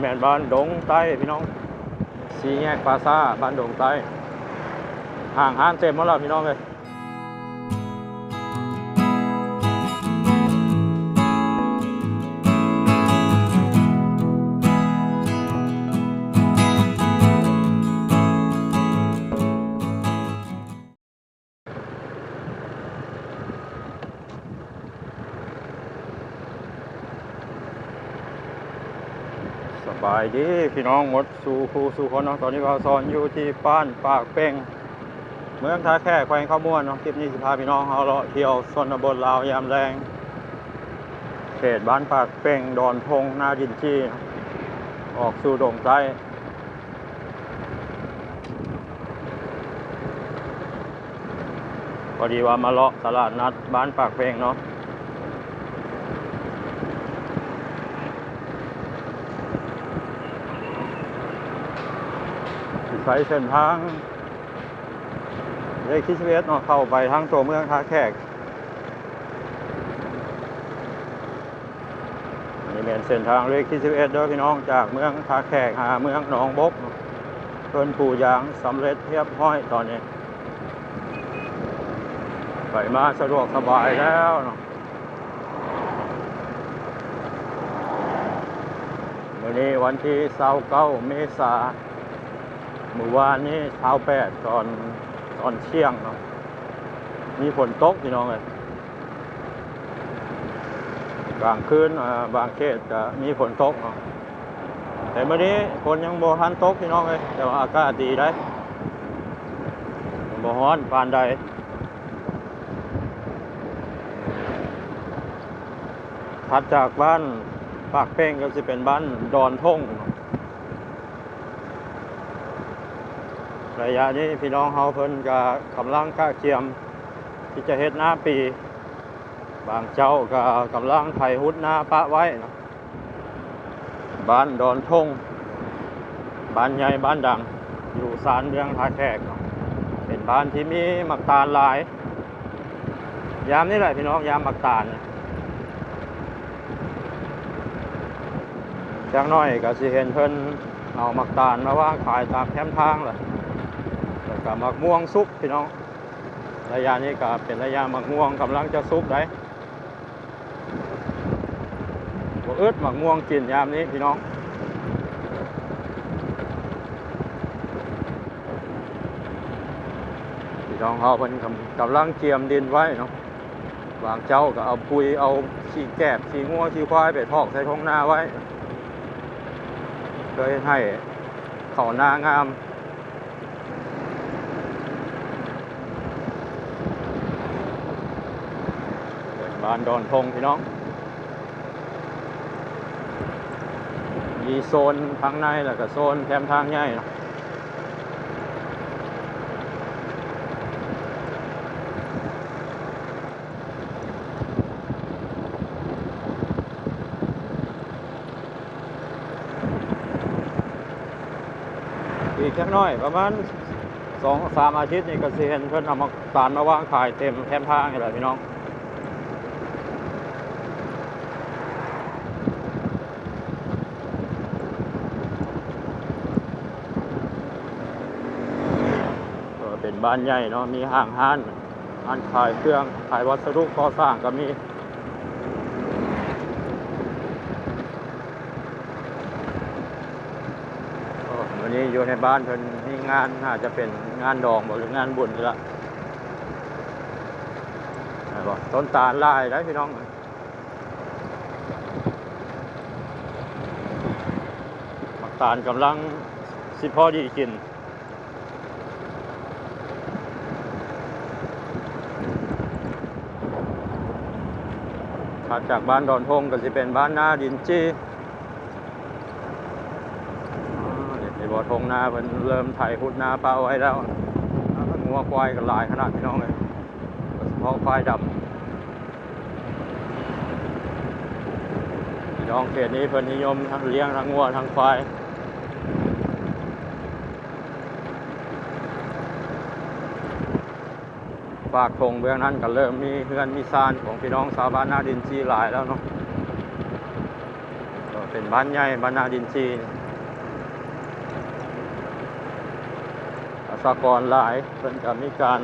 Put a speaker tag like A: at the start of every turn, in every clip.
A: แม่นบ้านดงใต้พี่น้องสีแยกปราซาบ้านดงใต้ห่างห้านเต็มหมดแล้วพี่น้องเลยสบายดีพี่น้องหมดสู่ครูสู่คนเนาะตอนนี้เราสอนอยู่ที่บ้านปากเป้งเมืองท่าแค่แขวงข้าวม่วนเนาะคลิปนี้สิพาพี่น้องเอาเลาะเที่ยวชนบทลาวยามแรงเขตบ้านปากเป้งดอนพงนาดินจี้ออกสู่ดงใต้พอดีว่ามาเลาะตลาดนัดบ้านปากเป้งเนาะใช้เส้นทางเลขที่11เนาะเข้าไปทางตัวเมืองท่าแขกนี่เป็นเส้นทางเลขที่11เด้อพี่น้องจากเมืองท่าแขกหาเมืองหนองบกเพิ่นปูยางสำเร็จเรียบร้อยตอนนี้ไปมาสะดวกสบายแล้วเนาะวันนี้วันที่29เมษายนเมื่อวานนี้28ตอนเที่ยงเนาะมีฝนตกพี่น้องเลยบางคืนบางเขตจะมีฝนตกเนาะแต่เมื่อนี้ฝนยังบ่ทันตกพี่น้องเลยแต่ว่าอากาศดีได้บ่ร้อนปานใดถัดจากบ้านปากเป้งก็จะเป็นบ้านดอนทงระยะนี้พี่น้องเฮาเพิ่นก็กำลังกะเกียมที่จะเฮ็ดนาปีบางเจ้าก็กำลังไถหุดนาปะไว้นะบ้านดอนทงบ้านใหญ่บ้านดังอยู่ศาลเมืองท่าแขกเป็นบ้านที่มีหมักตาลหลายยามนี้แหละพี่น้องยามหมักตาลจักน้อยก็สิเห็นเพิ่นเอาหมักตาลมาวางขายตามแคมทางแหละแล้วก็หมักม่วงสุกพี่น้องระยะนี้ก็เป็นระยะหมักม่วงกำลังจะสุกได้บ่อึดหมักม่วงกินยามนี้พี่น้องพี่น้องเขาเพิ่นกำลังเกียมดินไว้เนาะบางเจ้าก็เอาปุ๋ยเอาขี้แกบขี้งัวขี้ควายไปทอกใส่ท้องนาไว้เคยให้เขานางามบ้านดอนทงพี่น้องมีโซนทางในแล้วก็โซนแคมทางใหญ่เนาะอีกแค่น้อยประมาณ2-3 อาทิตย์นี่ก็สิเห็นเพิ่นเอามาตาลมาวางขายเต็มแคมทางนี่แหละพี่น้องเป็นบ้านใหญ่เนาะมีห้างร้านขายเครื่องขายวัสดุก่อสร้างก็มีวันนี้อยู่ในบ้านเพิ่นมีงานน่าจะเป็นงานดองหรืองานบุญนี่ละต้นตาลลายได้พี่น้องหมักตาลกำลังสิพอดีกินถัดจากบ้านดอนทงก็จะเป็นบ้านนาดินจี้ในบ่อทงนาเพิ่นเริ่มไถหุดนาปลาไว้แล้วงัวควายก็หลายขนาดพี่น้องเลยเฉพาะควายดำพี่น้องเขตนี้เพิ่นนิยมทั้งเลี้ยงทั้งงัวทั้งควายปากทงเบื้องนั้นก็เริ่มมีเฮือนมีซานของพี่น้องชาวบ้านนาดินจี้หลายแล้วเนาะ เป็นบ้านใหญ่บ้านนาดินจีประชากรหลายเพิ่นก็มีการ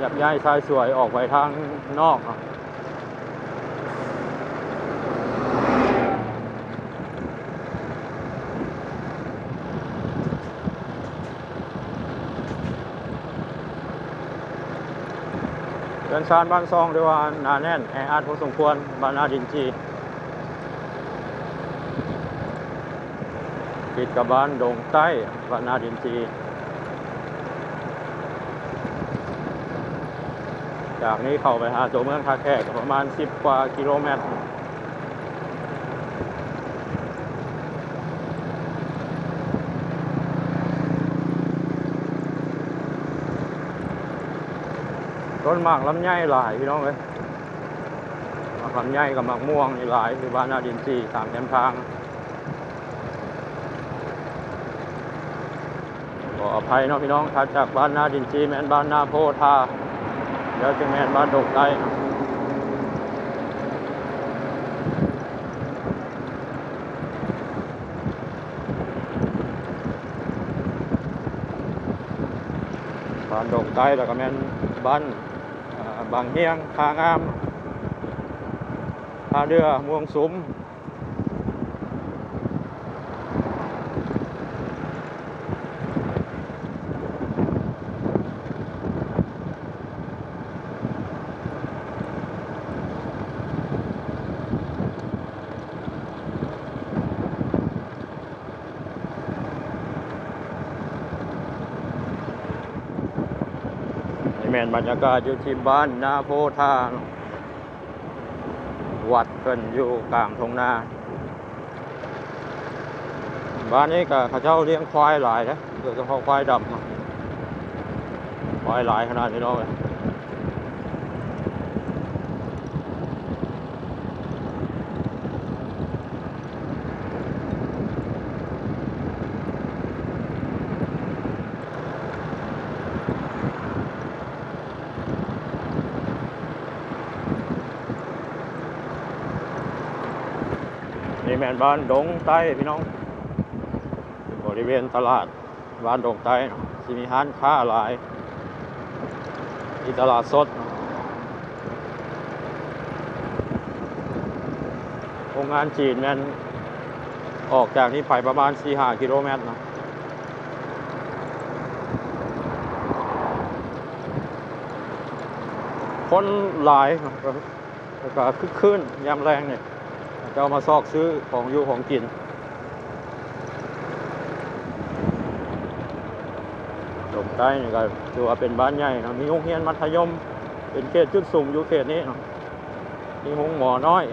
A: ยับย้ายชายสวยออกไปทางนอกเดินชานบ้านซองด้วยว่าหนาแน่นแออัดพอสมควรบ้านนาดินจีติดกับบ้านดงใต้บ้านนาดินจีจากนี้เข้าไปหาตัวเมืองท่าแขกประมาณ10 กว่ากิโลเมตรต้นหมากลำไยหลายพี่น้องเลยหมากลำไยกับหมากม่วงนี่หลายที่บ้านนาดินจีตามแนวทางขออภัยเนาะพี่น้องถัดจากบ้านนาดินจีแม่นบ้านนาโพธาแล้วจึงแม่นบ้านดงใต้บ้านดงใต้แล้วก็แม่นบ้านบางเฮียงทางามท่าเรือม่วงสุมแม่นบรรยากาศอยู่ที่บ้านนาโพธาวัดเพิ่นอยู่กลางทุ่งนาบ้านนี้ก็เขาเจ้าเลี้ยงควายหลายนะโดยเฉพาะควายดำควายหลายขนาดนี้เนาะนี่แม่นบ้านดงใต้พี่น้องบริเวณตลาดบ้านดงใต้สิมีร้านค้าหลายที่ตลาดสดโรงงานจีนแม่นออกจากนี้ไปประมาณ 4-5 กิโลเมตรนะคนหลายแล้วก็คึกคืนยามแรงเนี่ยจะเอามาซอกซื้อของอยู่ของกินดงใต้นี่ก็ถือว่าเป็นบ้านใหญ่นะมีโรงเรียนมัธยมเป็นเขตจุดสุ่มอยู่เขตนี้นะมีห้องหมอน้อย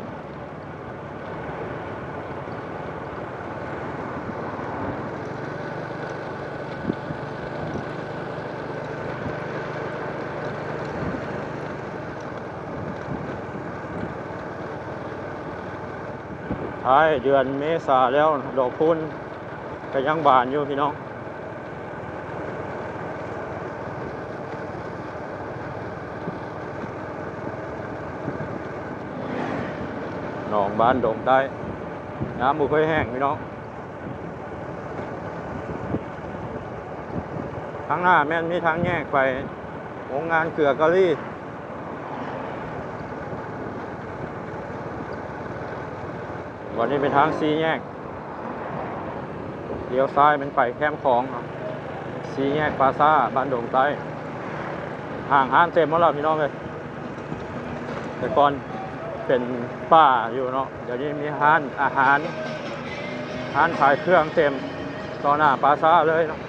A: ท้ายเดือนเมษาแล้วดอกคูณก็ยังบานอยู่พี่น้องหนองบ้านดงใต้น้ำบ่เคยแห้งพี่น้องทางหน้าแม่นมีทางแยกไปโรงงานเกลือกะลี่วันนี้เป็นทางซีแยกเลี้ยวซ้ายมันไปแคมป์ของซีแยกปาซ่าบ้านดงใต้ห่างห้านเต็มหมดแล้วพี่น้องเลยแต่ก่อนเป็นป่าอยู่เนาะเดี๋ยวนี้มีห้านอาหารห้านขายเครื่องเต็มต่อหน้าปาซ่าเลยเนาะ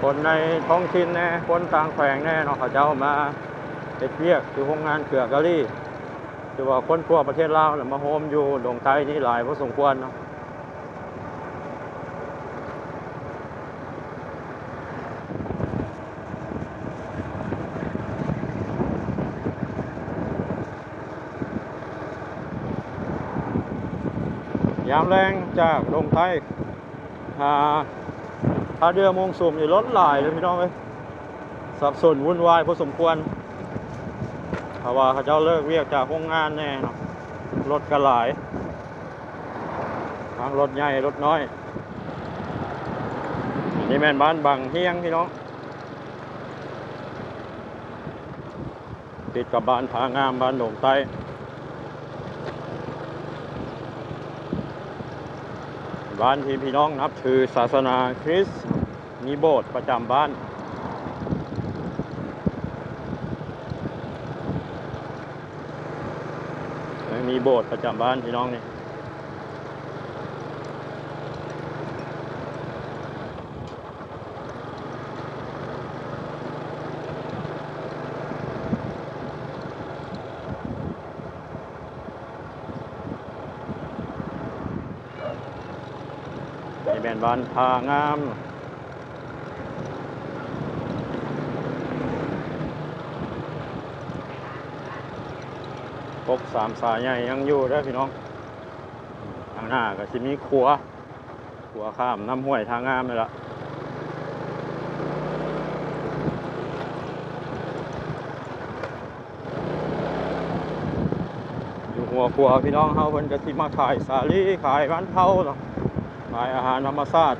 A: คนในท้องถิ่นแน่คนต่างแขวงแน่เนาะเขาเจ้ามาเฮ็ดเวียกอยู่โรงงานเกลือกะลี่คือว่าคนทั่วประเทศลาวมาโฮมอยู่ดงใต้นี่หลายพอสมควรเนาะยามแรงจากดงใต้ ถ้าถ้าเรือมงสุ่มนี่รถหลายเลยพี่น้องเอ้ยสับสนวุ่นวายพอสมควรเพราะว่าเขาเจ้าเลิกเรียกจากโรงงานแน่เนาะรถก็หลายทั้งรถใหญ่รถน้อยอันนี้แม่นบ้านบางเฮียงพี่น้องติดกับบ้านผางามบ้านโหนงไต้บ้านที่พี่น้องนับถือศาสนาคริสต์มีโบสถ์ประจำบ้านมีโบสถ์ประจำบ้านพี่น้องนี่นี่เป็นบ้านผางามปกสามสายใหญ่ยังอยู่ได้พี่น้องทางหน้าก็จะมีขัวข้ามน้ำห้วยทางงามเลยล่ะอยู่หัวขัวพี่น้องเฮาเพิ่นก็สิมาขายสาลีขายบ้านเผาเนาะขายอาหารธรรมชาติ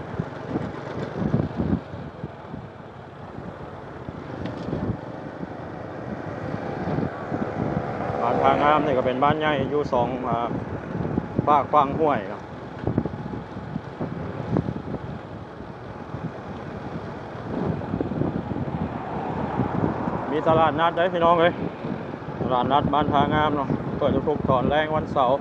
A: บ้านทางงามนี่ก็เป็นบ้านใหญ่อยู่สองฝากฝั่งห้วยเนาะมีตลาดนัดได้พี่น้องเลยตลาดนัดบ้านทางงามเนาะเปิดทุกๆตอนแรงวันเสาร์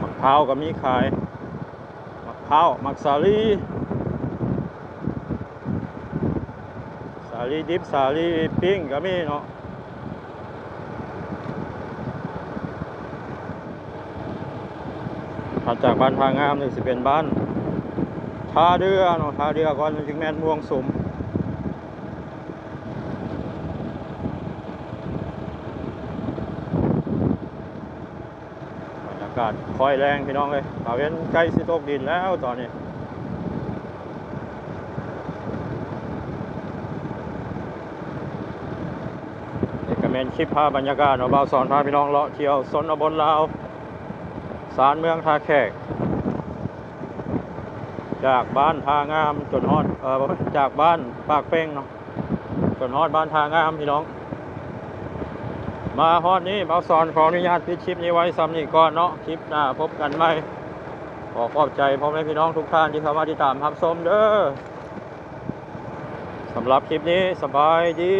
A: มะพร้าวก็มีขายมะพร้าวมักสาลีดิบสาลีปิ้งก็มีเนาะถัดจากบ้านทางงามนี่สิเป็นบ้านท่าเรือเนาะท่าเรือก่อนถึงแม่นม่วงสุมบรรยากาศค่อยแรงพี่น้องเลยตาเว้นใกล้สิตกดินแล้วตอนนี้นี่ก็เป็นคลิปภาพบรรยากาศเนาะบ่าวสอนพาพี่น้องเลาะเที่ยวชนบทลาวศาลเมืองท่าแขกจากบ้านทางามจนฮอดจากบ้านปากเป้งเนาะจนฮอดบ้านทางามพี่น้องมาฮอดนี้บ่าวสอนขออนุญาตปิดคลิปนี้ไว้ซ้ำนี้ก่อนเนาะคลิปหน้าพบกันใหม่ขอขอบใจพ่อแม่พี่น้องทุกท่านที่เข้ามาติดตามรับชมเด้อสำหรับคลิปนี้สบายดี